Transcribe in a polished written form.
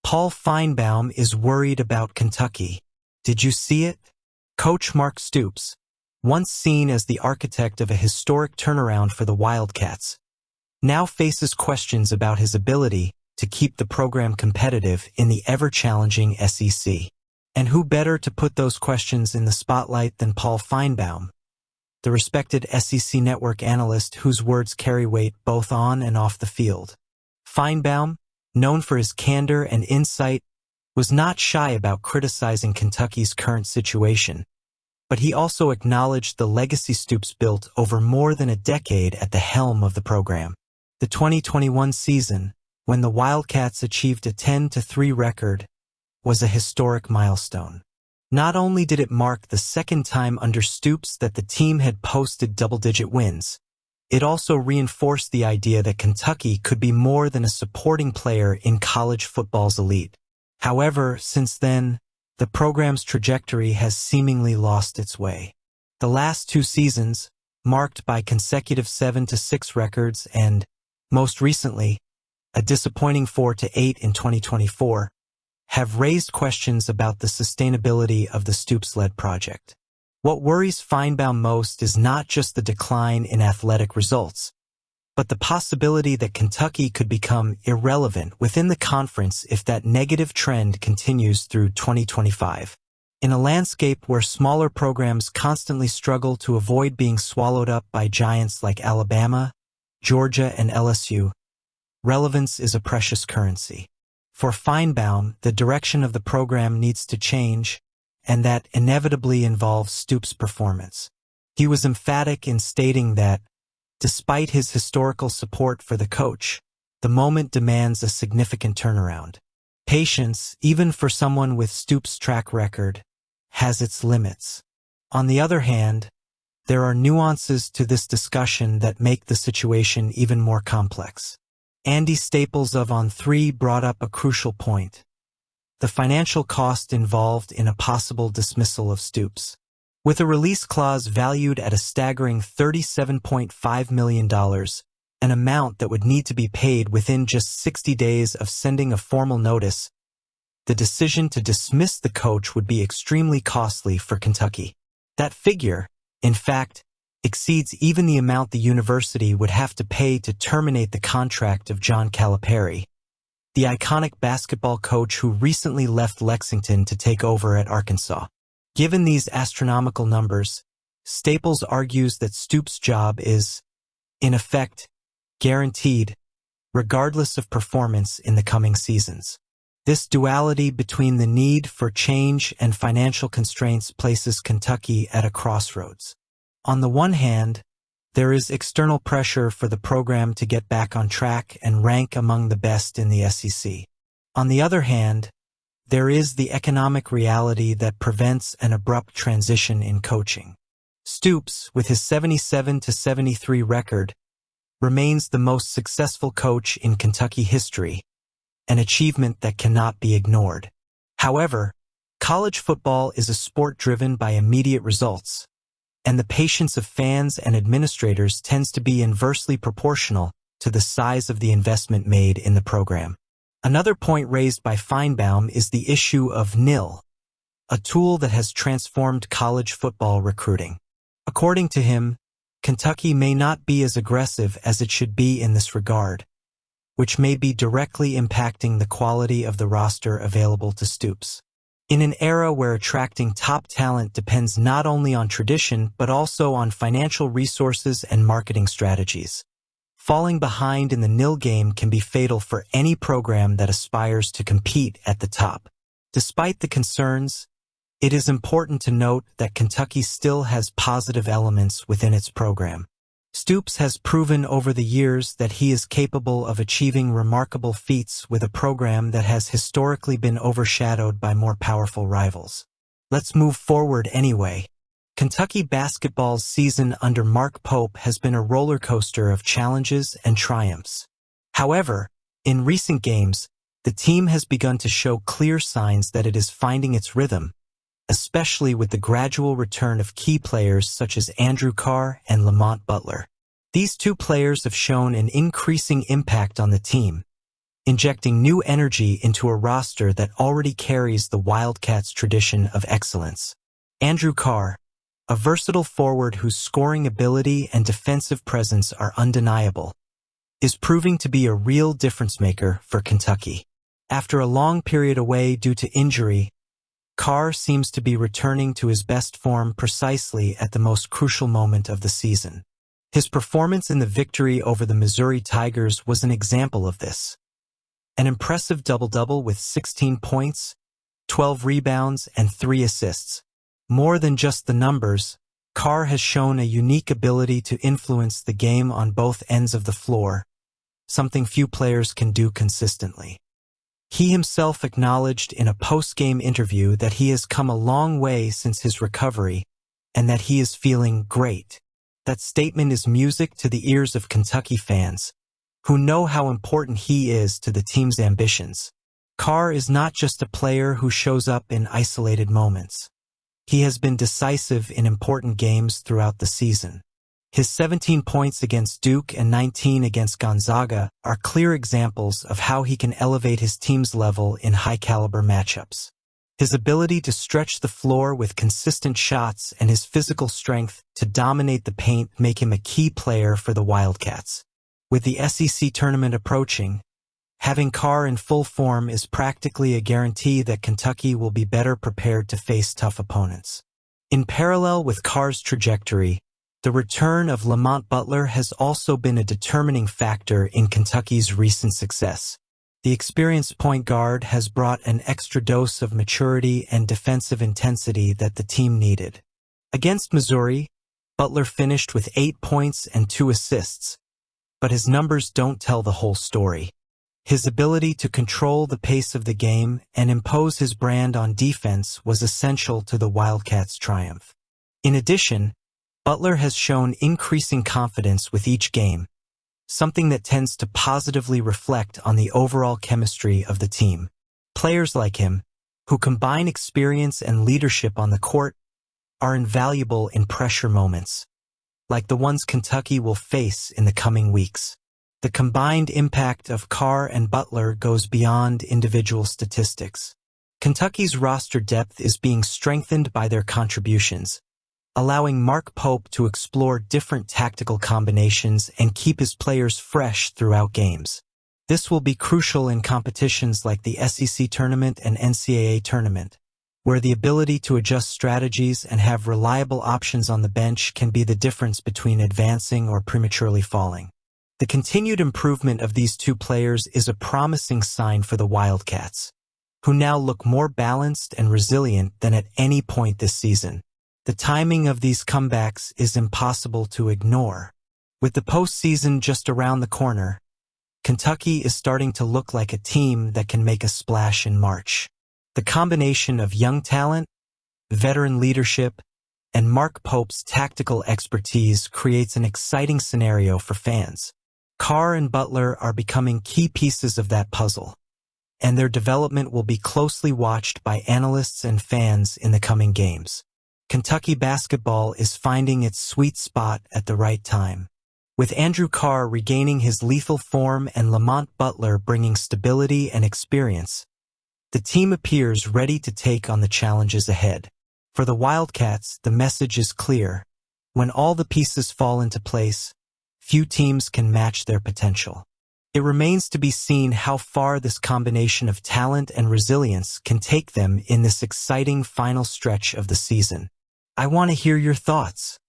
Paul Finebaum is worried about Kentucky. Did you see it? Coach Mark Stoops, once seen as the architect of a historic turnaround for the Wildcats, now faces questions about his ability to keep the program competitive in the ever-challenging SEC. And who better to put those questions in the spotlight than Paul Finebaum, the respected SEC network analyst whose words carry weight both on and off the field. Finebaum, known for his candor and insight, was not shy about criticizing Kentucky's current situation, but he also acknowledged the legacy Stoops built over more than a decade at the helm of the program. The 2021 season, when the Wildcats achieved a 10-3 record, was a historic milestone. Not only did it mark the second time under Stoops that the team had posted double-digit wins, it also reinforced the idea that Kentucky could be more than a supporting player in college football's elite. However, since then, the program's trajectory has seemingly lost its way. The last two seasons, marked by consecutive 7-6 records and, most recently, a disappointing 4-8 in 2024, have raised questions about the sustainability of the Stoops-led project. What worries Finebaum most is not just the decline in athletic results, but the possibility that Kentucky could become irrelevant within the conference if that negative trend continues through 2025. In a landscape where smaller programs constantly struggle to avoid being swallowed up by giants like Alabama, Georgia, and LSU, relevance is a precious currency. For Finebaum, the direction of the program needs to change, and that inevitably involves Stoops' performance. He was emphatic in stating that, despite his historical support for the coach, the moment demands a significant turnaround. Patience, even for someone with Stoops' track record, has its limits. On the other hand, there are nuances to this discussion that make the situation even more complex. Andy Staples of On3 brought up a crucial point: the financial cost involved in a possible dismissal of Stoops. With a release clause valued at a staggering $37.5 million, an amount that would need to be paid within just 60 days of sending a formal notice, the decision to dismiss the coach would be extremely costly for Kentucky. That figure, in fact, exceeds even the amount the university would have to pay to terminate the contract of John Calipari, the iconic basketball coach who recently left Lexington to take over at Arkansas. Given these astronomical numbers, Staples argues that Stoops' job is, in effect, guaranteed, regardless of performance in the coming seasons. This duality between the need for change and financial constraints places Kentucky at a crossroads. On the one hand, there is external pressure for the program to get back on track and rank among the best in the SEC. On the other hand, there is the economic reality that prevents an abrupt transition in coaching. Stoops, with his 77-73 record, remains the most successful coach in Kentucky history, an achievement that cannot be ignored. However, college football is a sport driven by immediate results, and the patience of fans and administrators tends to be inversely proportional to the size of the investment made in the program. Another point raised by Finebaum is the issue of NIL, a tool that has transformed college football recruiting. According to him, Kentucky may not be as aggressive as it should be in this regard, which may be directly impacting the quality of the roster available to Stoops. In an era where attracting top talent depends not only on tradition but also on financial resources and marketing strategies, falling behind in the NIL game can be fatal for any program that aspires to compete at the top. Despite the concerns, it is important to note that Kentucky still has positive elements within its program. Stoops has proven over the years that he is capable of achieving remarkable feats with a program that has historically been overshadowed by more powerful rivals. Let's move forward anyway. Kentucky basketball's season under Mark Pope has been a roller coaster of challenges and triumphs. However, in recent games, the team has begun to show clear signs that it is finding its rhythm, especially with the gradual return of key players such as Andrew Carr and Lamont Butler. These two players have shown an increasing impact on the team, injecting new energy into a roster that already carries the Wildcats' tradition of excellence. Andrew Carr, a versatile forward whose scoring ability and defensive presence are undeniable, is proving to be a real difference-maker for Kentucky. After a long period away due to injury, Carr seems to be returning to his best form precisely at the most crucial moment of the season. His performance in the victory over the Missouri Tigers was an example of this. An impressive double-double with 16 points, 12 rebounds, and 3 assists. More than just the numbers, Carr has shown a unique ability to influence the game on both ends of the floor, something few players can do consistently. He himself acknowledged in a post-game interview that he has come a long way since his recovery and that he is feeling great. That statement is music to the ears of Kentucky fans, who know how important he is to the team's ambitions. Carr is not just a player who shows up in isolated moments. He has been decisive in important games throughout the season. His 17 points against Duke and 19 against Gonzaga are clear examples of how he can elevate his team's level in high-caliber matchups. His ability to stretch the floor with consistent shots and his physical strength to dominate the paint make him a key player for the Wildcats. With the SEC tournament approaching, having Carr in full form is practically a guarantee that Kentucky will be better prepared to face tough opponents. In parallel with Carr's trajectory, the return of Lamont Butler has also been a determining factor in Kentucky's recent success. The experienced point guard has brought an extra dose of maturity and defensive intensity that the team needed. Against Missouri, Butler finished with 8 points and 2 assists, but his numbers don't tell the whole story. His ability to control the pace of the game and impose his brand on defense was essential to the Wildcats' triumph. In addition, Butler has shown increasing confidence with each game, something that tends to positively reflect on the overall chemistry of the team. Players like him, who combine experience and leadership on the court, are invaluable in pressure moments, like the ones Kentucky will face in the coming weeks. The combined impact of Carr and Butler goes beyond individual statistics. Kentucky's roster depth is being strengthened by their contributions, allowing Mark Pope to explore different tactical combinations and keep his players fresh throughout games. This will be crucial in competitions like the SEC tournament and NCAA tournament, where the ability to adjust strategies and have reliable options on the bench can be the difference between advancing or prematurely falling. The continued improvement of these two players is a promising sign for the Wildcats, who now look more balanced and resilient than at any point this season. The timing of these comebacks is impossible to ignore. With the postseason just around the corner, Kentucky is starting to look like a team that can make a splash in March. The combination of young talent, veteran leadership, and Mark Pope's tactical expertise creates an exciting scenario for fans. Carr and Butler are becoming key pieces of that puzzle, and their development will be closely watched by analysts and fans in the coming games. Kentucky basketball is finding its sweet spot at the right time. With Andrew Carr regaining his lethal form and Lamont Butler bringing stability and experience, the team appears ready to take on the challenges ahead. For the Wildcats, the message is clear. When all the pieces fall into place, few teams can match their potential. It remains to be seen how far this combination of talent and resilience can take them in this exciting final stretch of the season. I want to hear your thoughts.